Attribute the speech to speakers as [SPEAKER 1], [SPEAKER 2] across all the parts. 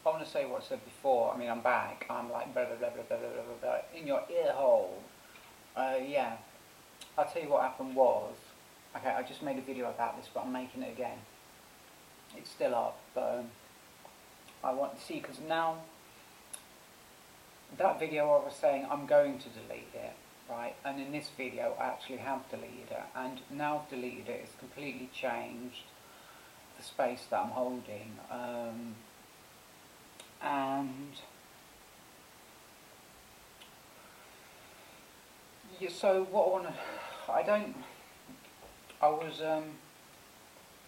[SPEAKER 1] I want to say what I said before. I mean, I'm back. I'm like blah blah blah blah blah blah blah, blah in your ear hole. Yeah. I'll tell you what happened was. Okay, I just made a video about this, but I'm making it again. It's still up, but I want to see, because now that video I was saying I'm going to delete it, right? And in this video I actually have deleted it, and now I've deleted it, it's completely changed the space that I'm holding. And yeah, so what I want to, I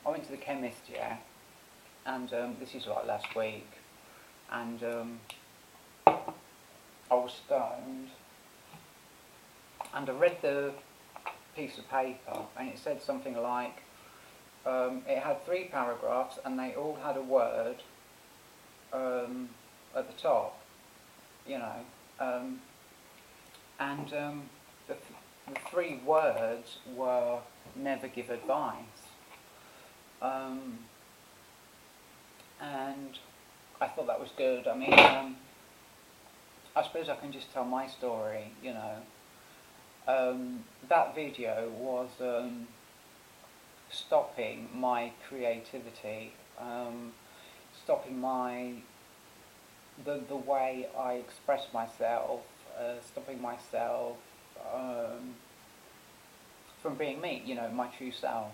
[SPEAKER 1] went to the chemist, yeah, and this is like last week, and I was stoned, and I read the piece of paper, and it said something like, it had 3 paragraphs, and they all had a word at the top, you know, and the 3 words were never give advice, and I thought that was good. I mean, I suppose I can just tell my story, you know. That video was stopping my creativity, stopping the way I express myself, stopping myself from being me, you know, my true self.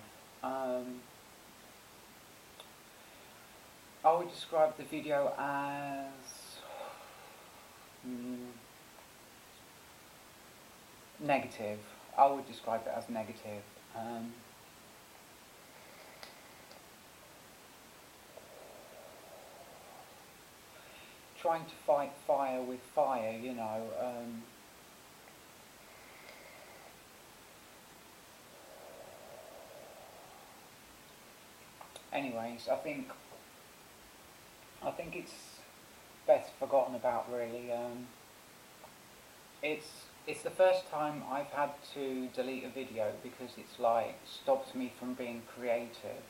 [SPEAKER 1] I would describe the video as negative. I would describe it as negative. Trying to fight fire with fire, you know. Anyways, I think it's best forgotten about, really. It's the first time I've had to delete a video because it's like stopped me from being creative.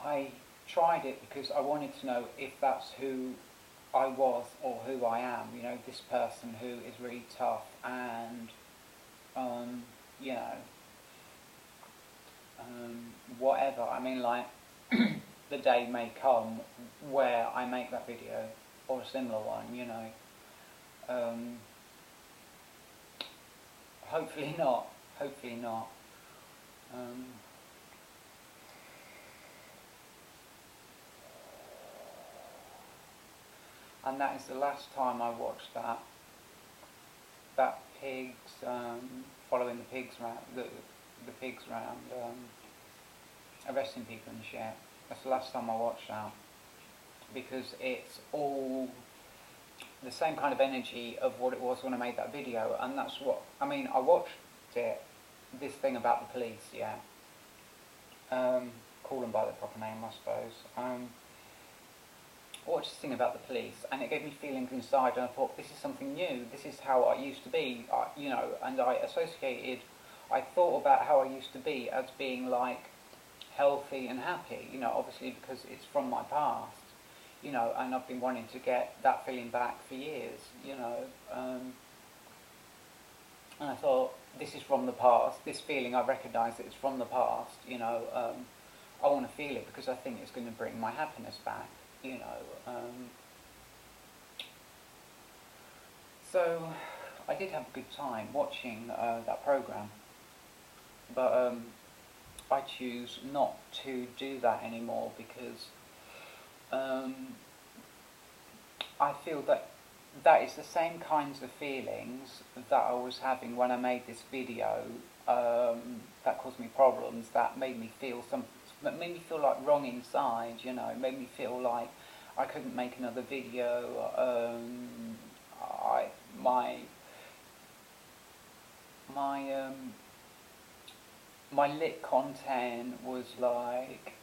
[SPEAKER 1] I tried it because I wanted to know if that's who I was or who I am, you know, this person who is really tough and, you know, whatever. I mean, like, the day may come where I make that video, or a similar one, you know. Hopefully not, hopefully not. And that is the last time I watched that pigs, following the pigs round, the pigs round, arresting people and shit. That's the last time I watched that, because it's all the same kind of energy of what it was when I made that video, and that's what, I mean, I watched it, this thing about the police, yeah, call them by their proper name, I suppose. I watched this thing about the police, and it gave me feelings inside, and I thought, this is something new, this is how I used to be, you know, and I thought about how I used to be as being like healthy and happy, you know, obviously because it's from my past, you know, and I've been wanting to get that feeling back for years, you know, and I thought, this is from the past, this feeling, I recognise that it's from the past, you know, I want to feel it because I think it's going to bring my happiness back, you know. So I did have a good time watching that programme, but I choose not to do that anymore because I feel that that is the same kinds of feelings that I was having when I made this video, that caused me problems, that made me feel like wrong inside, you know, made me feel like I couldn't make another video. My lit content was like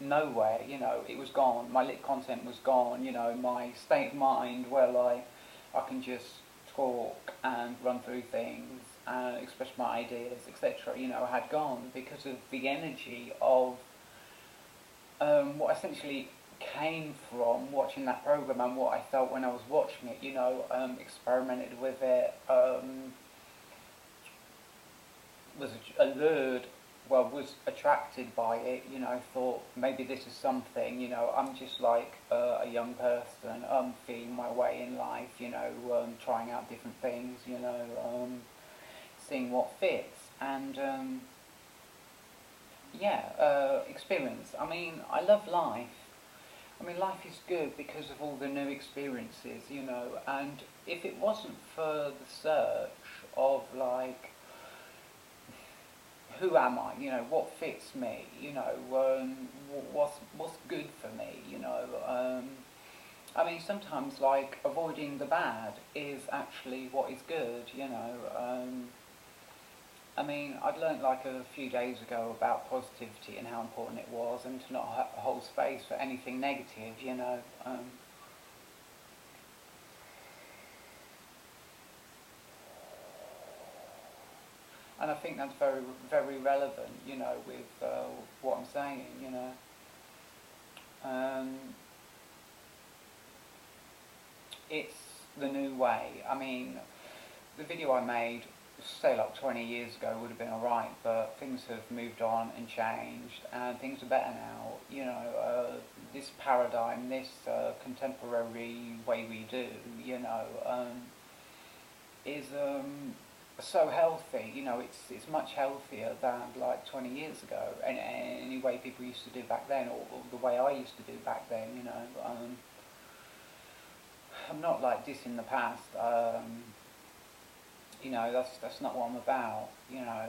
[SPEAKER 1] nowhere, you know, it was gone. My lit content was gone, you know, my state of mind where like I can just talk and run through things express my ideas, etc., you know, had gone because of the energy of what essentially came from watching that program and what I felt when I was watching it, you know, experimented with it, was allured, well, was attracted by it, you know, thought maybe this is something, you know, I'm just like a young person, feeling my way in life, you know, trying out different things, you know, seeing what fits, and yeah, experience. I mean, I love life. I mean, life is good because of all the new experiences, you know, and if it wasn't for the search of, like, who am I, you know, what fits me, you know, what's good for me, you know, I mean, sometimes, like, avoiding the bad is actually what is good, you know, I mean, I'd learnt like a few days ago about positivity and how important it was, and to not hold space for anything negative, you know. And I think that's very, very relevant, you know, with what I'm saying, you know. It's the new way. I mean, the video I made, say like 20 years ago, would have been alright, but things have moved on and changed, and things are better now. You know, this paradigm, this contemporary way we do, you know, is so healthy. You know, it's much healthier than like 20 years ago, and any way people used to do back then, or the way I used to do back then. You know, I'm not like dissing the past. You know, that's not what I'm about. You know,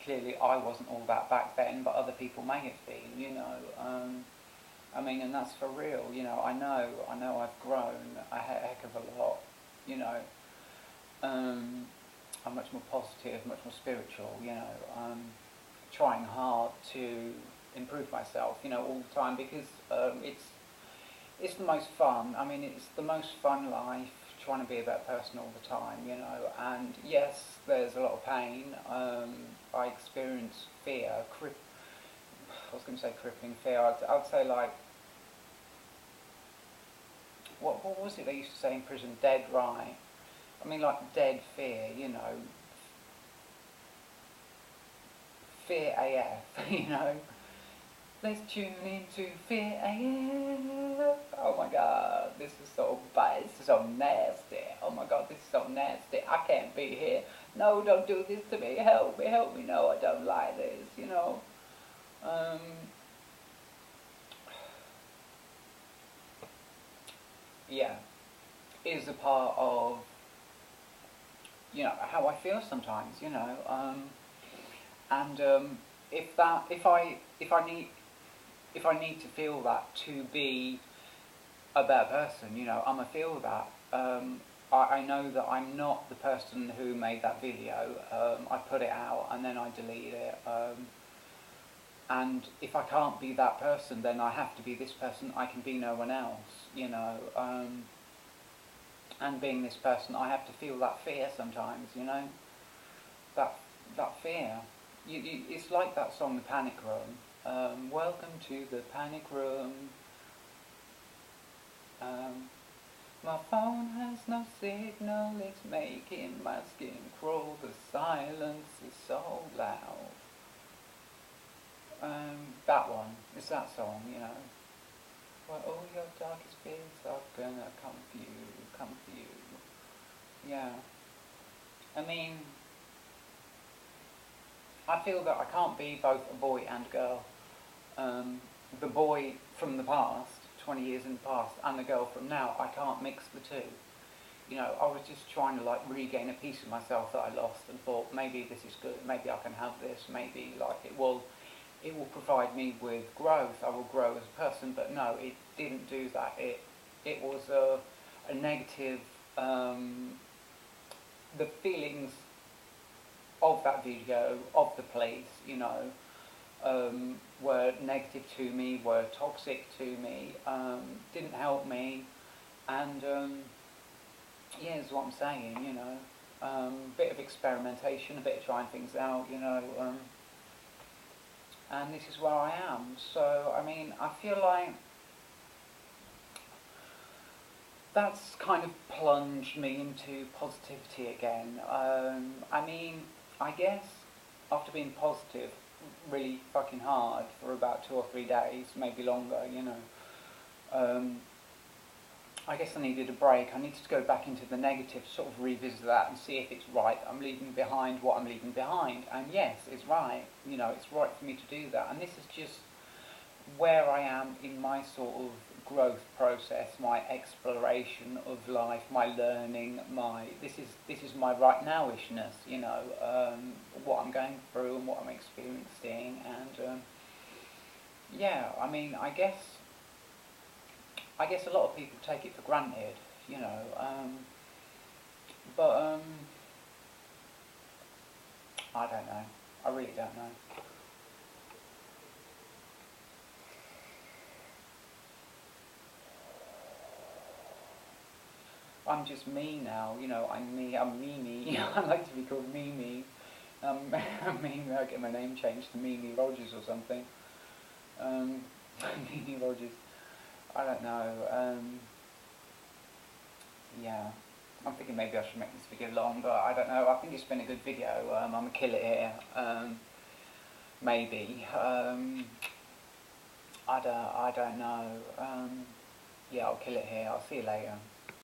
[SPEAKER 1] clearly I wasn't all that back then, but other people may have been. You know, I mean, and that's for real. You know, I know I've grown a heck of a lot. You know, I'm much more positive, much more spiritual. You know, trying hard to improve myself. You know, all the time, because it's the most fun. I mean, it's the most fun life, trying to be a better person all the time, you know. And yes, there's a lot of pain. I experience fear. I was going to say crippling fear. I'd say, like, what was it they used to say in prison? Dead right. I mean, like, dead fear, you know. Fear AF, you know. Let's tune into Fear AF. Oh my god, this is so bad. This is so nasty. Oh my god, this is so nasty. I can't be here. No, don't do this to me. Help me, help me. No, I don't like this, you know. Yeah, is a part of, you know, how I feel sometimes, you know. And if I need to feel that to be a better person, you know, I'm gonna feel that. I know that I'm not the person who made that video. I put it out and then I deleted it. And if I can't be that person, then I have to be this person. I can be no one else, you know. And being this person, I have to feel that fear sometimes, you know. That fear. It's like that song, The Panic Room. Welcome to the panic room. My phone has no signal, it's making my skin crawl. The silence is so loud. That one. It's that song, you know. Well, all your darkest fears are gonna come for you. Yeah. I mean, I feel that I can't be both a boy and a girl. The boy from the past, 20 years in the past, and the girl from now, I can't mix the two. You know, I was just trying to, like, regain a piece of myself that I lost, and thought, maybe this is good, maybe I can have this, maybe, like, it will provide me with growth, I will grow as a person. But no, it didn't do that. It was a negative, the feelings of that video, of the police, you know, were negative to me, were toxic to me, didn't help me, and yeah, is what I'm saying, you know. Bit of experimentation, a bit of trying things out, you know, and this is where I am. So, I mean, I feel like that's kind of plunged me into positivity again. I mean, I guess after being positive really fucking hard for about 2 or 3 days, maybe longer, you know, um, I guess I needed a break. I needed to go back into the negative, sort of revisit that and see if it's right. I'm leaving behind what I'm leaving behind. And yes, it's right. You know, it's right for me to do that. And this is just where I am in my sort of growth process, my exploration of life, my learning, this is my right nowishness, you know, what I'm going through and what I'm experiencing, and yeah, I mean, I guess a lot of people take it for granted, you know, but I don't know. I really don't know. I'm just me now, you know, I'm me, I'm Mimi. I like to be called Mimi. Mimi, I get my name changed to Mimi Rogers or something. Um, Mimi Rogers. I don't know. Yeah. I'm thinking maybe I should make this video longer. I don't know. I think it's been a good video. I'm gonna kill it here. Maybe. I don't know. Yeah, I'll kill it here. I'll see you later.